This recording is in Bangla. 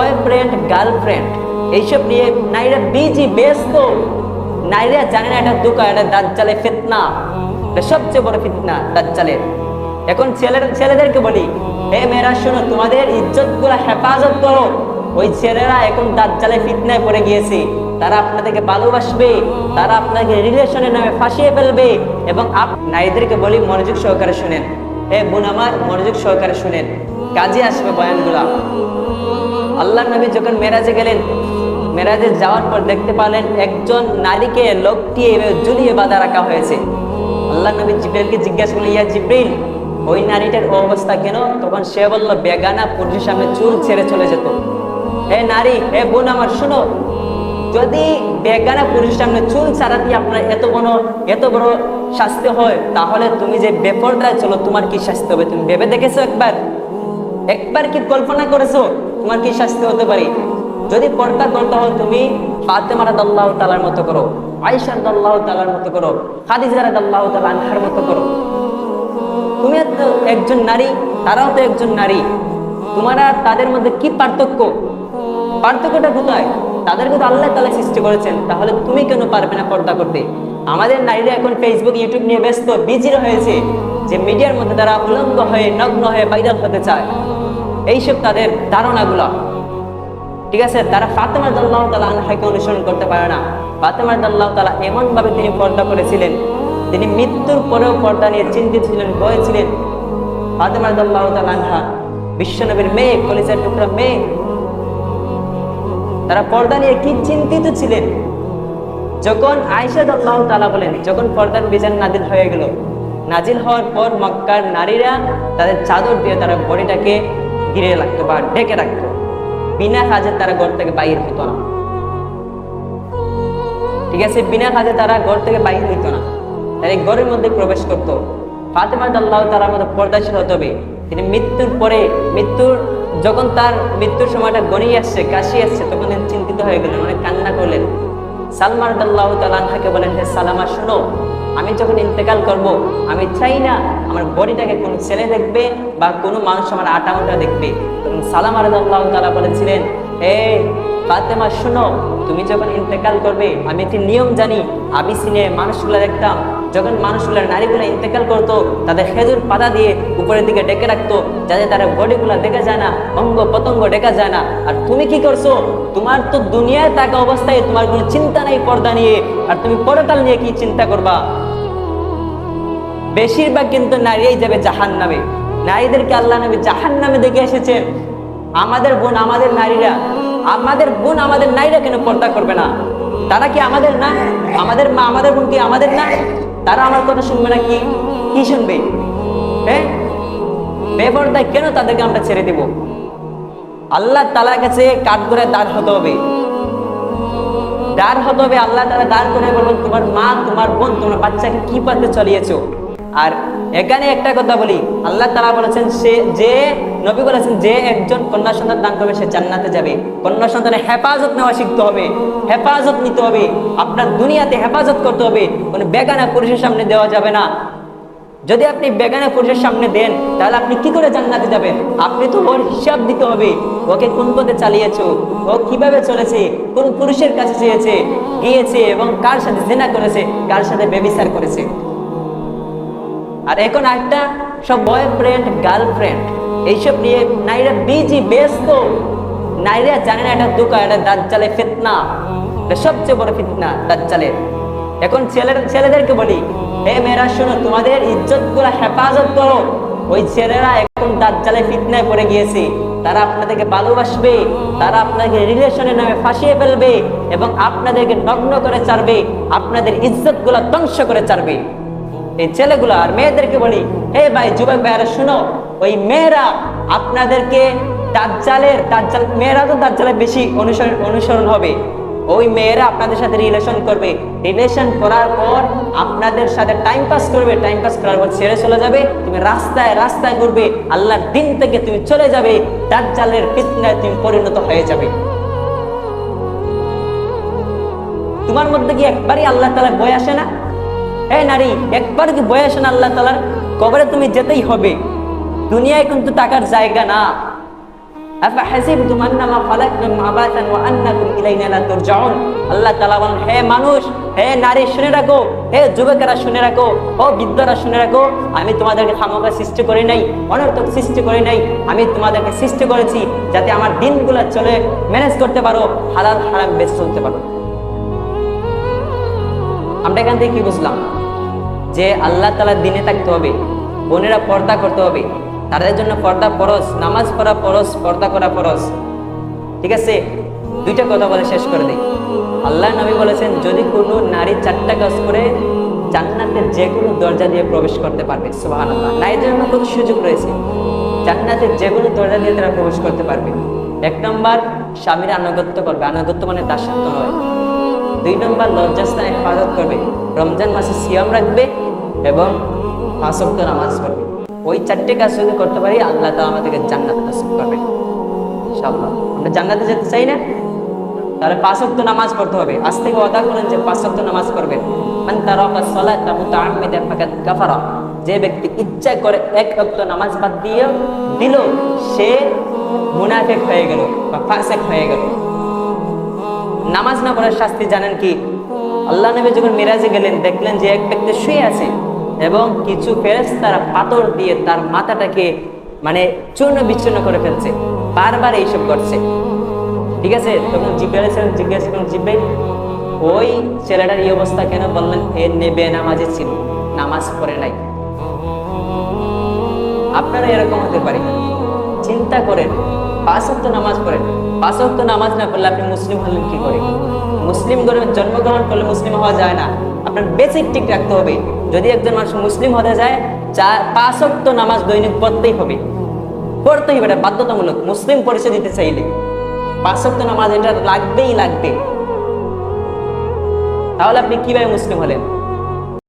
বয়ফ্রেন্ড গার্লফ্রেন্ড এইসব নিয়ে নারীরা বিজি ব্যস্ত। নারীরা জানে না এটা দুঃখ, এটা দাজ্জালের ফিতনা, এটা সবচেয়ে বড় ফিতনা দাজ্জালের। এখন ছেলেদেরকে বলি, হে মেয়েরা শোনো, তোমাদের ইজ্জত গুলা হেফাজত করো। ওই ছেলেরা এখন দাজ্জালের ফিতনায় পড়ে গিয়েছে। তারা আপনাদেরকে ভালোবাসবে, তারা আপনাকে রিলেশনের নামে ফাঁসিয়ে ফেলবে। এবং নারীদেরকে বলি মনোযোগ সহকারে শুনেন, হে বোন আমার মনোযোগ সহকারে শুনেন, কাজে আসবে বয়ানগুলা। আল্লাহ নবী যখন মেরাজে গেলেন, মেরাজে যাওয়ার পর দেখতে পেলেন একজন নারীকে লোকটিয়ে ঝুলিয়ে বাঁধা রাখা হয়েছে। আল্লাহ নবী জিব্রাইলকে জিজ্ঞাসা করলেন, ইয়া জিব্রাইল, ওই নারীটার অবস্থা কেন? তখন সে বলল, বেগানা পুরুষের সামনে চুল ছেড়ে চলে যেত। হে নারী, হে বোন আমার শোনো, যদি বেগানা পুরুষের সামনে চুল ছাড়াতে আপনার এত বড় শাস্তি হয়, তাহলে তুমি যে বেপরদায় চলো, তোমার কি শাস্তি হবে? তুমি ভেবে দেখেছো একবার কি কল্পনা করেছো তোমার কি শাস্তি হতে পারে? যদি পর্দা করতে হয়, তুমি ফাতেমা রাদিয়াল্লাহু তাআলার মতো করো, আয়েশা রাদিয়াল্লাহু তাআলার মতো করো, খাদিজা রাদিয়াল্লাহু তাআলা আনহার মতো করো। তুমি তো একজন নারী, তারাও তো একজন নারী। তোমারা তাদের মধ্যে কি পার্থক্যটা কোথায়? তাদেরকে তো আল্লাহ তাআলা সৃষ্টি করেছেন, তাহলে তুমি কেন পারবে না পর্দা করতে? আমাদের নারীরা এখন ফেসবুক ইউটিউব নিয়ে ব্যস্ত, বিজি হয়েছে, যে মিডিয়ার মধ্যে তারা উলঙ্গ হয়ে নগ্ন হয়ে ভাইরাল হতে চায়। এইসব তাদের ধারণাগুলো, ঠিক আছে? তারা ফাতেমা রাদিয়াল্লাহু তাআলা আনহাকে অনুসরণ করতে পারে না। ফাতেমা রাদিয়াল্লাহু তাআলা এমন ভাবে তিনি পর্দা করেছিলেন, তিনি মৃত্যুর পরেও পর্দা নিয়ে চিন্তিত ছিলেন, ভয়ে ছিলেন। ফাতেমা রাদিয়াল্লাহু তাআলা আনহা বিশ্বনবীর মেয়ে, কলিজার টুকরা মেয়ে, তারা পর্দা নিয়ে কি চিন্তিত ছিলেন। যখন আয়েশা রাদিয়াল্লাহু তাআলা বলেন, যখন পর্দার বিধান নাজিল হয়ে গেল, নাজিল হওয়ার পর মক্কার নারীরা তাদের চাদর দিয়ে তারা বডিটাকে ঘিরে রাখতো বা ঢেকে রাখতো, বিনা কাজে তারা ঘর থেকে বাইর হতো না। ঠিক আছে, বিনা কাজে তারা ঘর থেকে বাইর হইতো না, তারা এই ঘরের মধ্যে প্রবেশ করত। ফাতেমা রাদিয়াল্লাহু তাআলার মধ্যে পর্দাশীল হতে হবে। তিনি মৃত্যুর পরে, যখন তার মৃত্যুর সময়টা গড়িয়ে আসছে, কাশি আসছে, তখন তিনি চিন্তিত হয়ে গেলেন, অনেক কান্না করলেন। সালমা রাদিয়াল্লাহু তাআলা আনহাকে বলেন, হে সালামা শোনো, আমি যখন ইন্তেকাল করব, আমি চাই না আমার বডিটাকে কোনো ছেলে দেখবে বা কোনো মানুষ আমার আটামোটা দেখবে। তখন সালামা রাদিয়াল্লাহু তাআলা বলেছিলেন, হে ফাতেমা শোনো, তুমি যখন ইন্তেকাল করবে, আমি একটি নিয়ম জানি। আবিসিনিয়ায় মানুষগুলো দেখতাম, যখন মানুষগুলো নারীগুলো ইন্তেকাল করতো, তাদের খেজুর পাতা দিয়ে উপরের দিকে ডেকে রাখতো, যাতে তারা বডিগুলা দেখা যায় না, অঙ্গ প্রত্যঙ্গ দেখা যায় না। আর তুমি কি করছো? তোমার তো দুনিয়ায় থাকা অবস্থায় তোমার কোনো চিন্তা নেই পর্দা নিয়ে, আর তুমি পরকাল নিয়ে কি চিন্তা করবা? বেশিরভাগ কিন্তু নারীই যাবে জাহান্নামে। নারীদেরকে আল্লাহ নবী জাহান্নামে দেখে এসেছেন। আমাদের বোন, আমাদের নারীরা কেন পর্দা করবে না? তারা কি আমাদের না? আমাদের মা, আমাদের বোন কি আমাদের না? তারা আমার কথা শুনবে না? কি শুনবে? হ্যাঁ, বেপরদায় কেন তাদেরকে আমরা ছেড়ে দেব? আল্লাহ তাআলার কাছে কাঠগড়ায় দাঁড় হতে হবে। আল্লাহ তাআলা দাঁড় করে বলবেন, তোমার মা, তোমার বোন, তোমার বাচ্চাকে কি পথে চলিয়েছো? আর এখানে একটা কথা বলি, আল্লাহ তাআলা বলেছেন, নবী বলেছেন, যে একজন কন্যা সন্তান দান করবে সে জান্নাতে যাবে। কন্যা সন্তানের হেফাজত নেওয়া শিখতে হবে, হেফাজত নিতে হবে। আপনার দুনিয়াতে হেফাজত করতে হবে, কোনো বেগানা পুরুষের সামনে দেওয়া যাবে না। যদি আপনি বেগানা পুরুষের সামনে দেন, তাহলে আপনি কি করে জান্নাতে যাবেন? আপনি তো ওর হিসাব দিতে হবে, ওকে কোন পথে চালিয়েছো, ও কিভাবে চলেছে, কোন পুরুষের কাছে গিয়েছে এবং কার সাথে জিনা করেছে, কার সাথে ব্যভিচার করেছে। আর এখন একটা সব বয়ফ্রেন্ড গার্লফ্রেন্ড এইসব নিয়ে নারীরা বিজি ব্যস্ত। নারীরা জানে না এটা দুঃখ, এটা দাজ্জালের ফিতনা, এটা সবচেয়ে বড় ফিতনা দাজ্জালের। এখন ছেলেদেরকে বলি, হে মেয়েরা শোনো, তোমাদের ইজ্জত গুলা হেফাজত করো। ওই ছেলেরা এখন দাজ্জালের ফিতনায় পড়ে গিয়েছে। তারা আপনাদেরকে ভালোবাসবে, তারা আপনাকে রিলেশনের নামে ফাঁসিয়ে ফেলবে এবং আপনাদেরকে নগ্ন করে ছাড়বে, আপনাদের ইজ্জত গুলা ধ্বংস করে ছাড়বে। এই ছেলেগুলা আর মেয়েদেরকে বলি, হে ভাই, যুবক ভাইরা শোনো, ওই মেয়েরা আপনাদেরকে মেয়েরা তো দাজ্জালের বেশি অনুসরণ হবে। ওই মেয়েরা আপনাদের সাথে রিলেশন করবে, রিলেশন করার পর আপনাদের সাথে টাইম পাস করবে, টাইম পাস করার পর ছেড়ে চলে যাবে। তুমি রাস্তায় ঘুরবে, আল্লাহর দিন থেকে তুমি চলে যাবে, দাজ্জালের ফিতনায় তুমি পরিণত হয়ে যাবে। তোমার মধ্যে কি একবারই আল্লাহ তাআলার ভয় আসে না? এই নারী, একবার কি ভয় আসে না আল্লাহ তাআলার? কবরে তুমি যেতেই হবে, দুনিয়ায় কিন্তু টাকার জায়গা না। আফাহাসিবতুম আন্নামা খালাকনাকুম আবাসান ওয়া আন্নাকুম ইলাইনা লা তুরজাউন। আল্লাহ তাআলা বলেন, হে মানুষ, হে নারী শুনে রাখো, হে যুবকেরা শুনে রাখো, ও বৃদ্ধরা শুনে রাখো, আমি তোমাদেরকে খামোখা সৃষ্টি করি নাই, অনর্থক সৃষ্টি করি নাই। আমি তোমাদেরকে সৃষ্টি করেছি যাতে আমার দিনগুলো চলে ম্যানেজ করতে পারো, হালাল হারাম বেঁচে চলতে পারো। আমরা এখান থেকে কি বুঝলাম? যে আল্লাহ তাআলার দিনে থাকতে হবে, বোনেরা পর্দা করতে হবে, তাদের জন্য পর্দা ফরজ, নামাজ পড়া ফরজ, পর্দা করা ফরজ। ঠিক আছে, দুইটা কথা বলে শেষ করে দিই। আল্লাহ নবী বলেছেন, যদি কোনো নারী 4টা কাজ করে জান্নাতের যে কোনো দরজা দিয়ে প্রবেশ করতে পারবে। সুবহানাল্লাহ। নারীদের জন্য কত সুযোগ রয়েছে, জান্নাতের যে কোনো দরজা দিয়ে তারা প্রবেশ করতে পারবে। 1 নম্বর, স্বামীর আনুগত্য করবে, আনুগত্য মানে দাসত্ব নয়। 2 নম্বর, লজ্জাস্থানে হেফাজত করবে, রমজান মাসে সিয়াম রাখবে এবং 5 ওয়াক্ত নামাজ পড়বে। ওই 4টে কাজ যদি করতে পারি, আল্লাহ তাআলা আমাদেরকে জান্নাত নসিব করবে ইনশাআল্লাহ। আমরা জান্নাতে যেতে চাই না? তাহলে 5 ওয়াক্ত নামাজ পড়তে হবে। আজ থেকে ওয়াদা করেন যে 5 ওয়াক্ত নামাজ পড়বেন। মান তারাকা সালাতা মুতাআম্মিদান ফাকাদ কাফারা। যে ব্যক্তি ইচ্ছা করে 1 ওয়াক্ত নামাজ বাদ দিয়ে দিল, সে মুনাফিক হয়ে গেল বা ফাসিক হয়ে গেল। নামাজ না পড়ার শাস্তি জানেন কি? আল্লাহ নবী যখন মিরাজে গেলেন, দেখলেন যে এক ব্যক্তি শুয়ে আছে এবং কিছু ফেরেশতারা পাথর দিয়ে তার মাথাটাকে মানে চূর্ণ বিচূর্ণ করে ফেলছে, বারবার এইসব করছে। ঠিক আছে, তখন জিজ্ঞাসা করলেন, জিব্রাইল, ওই ছেলেটার এই অবস্থা কেন? বললেন, এর নেবে নামাজে ছিল, নামাজ পড়ে নাই। আপনারা এরকম হতে পারে। চিন্তা করেন, 5 ওয়াক্ত নামাজ পড়েন, 5 ওয়াক্ত নামাজ না পড়লে আপনি মুসলিম হলেন কি করে? মুসলিম করে জন্মগ্রহণ করলে মুসলিম হওয়া যায় না, আপনার বেসিক ঠিক রাখতে হবে। যদি একজন মানুষ মুসলিম হতে যায়, 5 ওয়াক্ত নামাজ দৈনিক পড়তেই হবে, পড়তেই হবে, এটা বাধ্যতামূলক। মুসলিম পরিচয় দিতে চাইলে 5 ওয়াক্ত নামাজ এটা লাগবেই লাগবে। তাহলে আপনি কিভাবে মুসলিম হলেন?